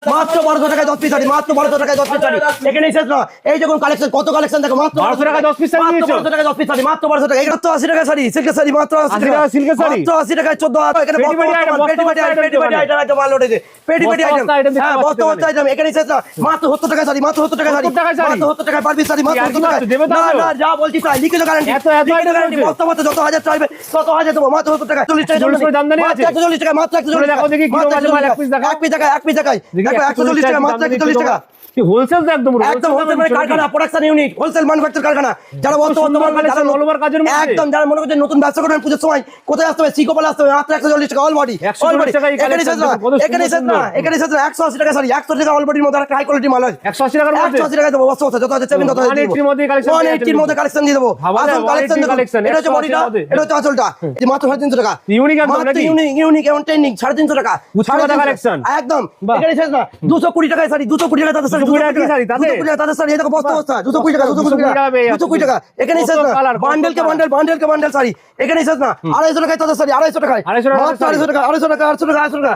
মাত্র 1200 টাকায় 10 পিস শাড়ি, মাত্র 1200 টাকায় 10 পিস শাড়ি। এখানেই শেষ না, এই দেখুন কালেকশন, কত কালেকশন দেখো, মাত্র 1200 টাকায় 10 পিস শাড়ি মাত্র দিয়েছো? 1200 টাকায় 10 পিস শাড়ি, মাত্র 1200 টাকা। মাত্র 80 টাকা শাড়ি, সিল্কের শাড়ি মাত্র 80 টাকা, সিল্কের শাড়ি? মাত্র 80 টাকায় 14 এখানে পেটি পেটি আইটেম, পেটি পেটি আইটেম, পেটি পেটি আইটেম একদম মাল উঠেছে, পেটি পেটি বস্তা বস্তা আইটেম, item হ্যাঁ দেখতে বস্তা পাচ্ছি বস্তা আইটেম। এখানেই শেষ না, মাত্র 70 টাকা শাড়ি, মাত্র 70 টাকা শাড়ি, 70 টাকায় শাড়ি? মাত্র 70 টাকায় পার পিস শাড়ি, মাত্র কি 70 একদম টাকায়। দেবে না তাহলে? না, যা বলছি তাই, লিখিত গ্যারান্টি, এত item লিখিত গ্যারান্টি, রয়েছে? বস্তা বস্তা যত হাজার চাইবে তত হাজার দেবো, মাত্র 70 টাকা। 40 টাকা চল্লিশ করে দামদানি আছে? 140 টাকা, মাত্র 140 দেখো টাকা, দেখি কি মাত্র রকম আছে, 140 এক পিস দেখাও। এক পিস টাকা, এক পিস টাকায় দেখো 140 টাকা, মাত্র 140 টাকা। হোলসেল তো একদম একদম হোলসেল মানে কারখানা, প্রোডাকশন ইউনিট, হোলসেল ম্যানুফ্যাকচার কারখানা। যারা বর্তমান একদম, যারা মনে করছেন নতুন ব্যবসা করবেন পুজোর সময়, কোথায় আসতে হবে, সিকোপাল আসতে হবে, মাত্র 140 টাকা অল বডি, 140 টাকা। এখানে শেষ না, এখানে শেষ না, এখানে শেষ না, 180 টাকা শাড়ি, 100 টাকা অল বডির মধ্যে একটা হাই কোয়ালিটি মাল আছে, 180 টাকার মধ্যে 180 টাকা দেবো, বস্তা বস্তা যত আছে চেপেন তত আছে 180 মধ্যে কালেকশন 180 এর মধ্যে কালেকশন দিয়ে দেবো। ভাবা যায়, আসল কালেকশন 180 দেখুন, collection, এটা হচ্ছে 180 বডিটা, মধ্যে। এটা হচ্ছে আঁচলটা, এই মাত্র 350 টাকা, ইউনিক একদম মাত্র নাকি? ইউনিক এবং ট্রেন্ডিং 350 টাকা, উচ্চমাত্রা 350 collection। একদম। বাহ। এখানে শেষ না, 220 টাকায় শাড়ি, 220 টাকা তাদের শাড়ি, 220 টাকা কি শাড়ি তাদের? 220 টাকা তাদের শাড়ি, এই দেখো বস্তা বস্তা 220 টাকা, 220 220 টাকা পেয়ে যাচ্ছে। 220 টাকা। এখানেই শেষ কত না, colour, কত বান্ডেলকে colour। বান্ডেল, বান্ডেলকে বান্ডেল শাড়ি, এখানেই শেষ না, 250 টাকায় তাদের শাড়ি, 250 টাকায়, 250 টাকায় মাত্র 250 টাকা, 250 টাকা, 250 টাকা, 250 টাকা।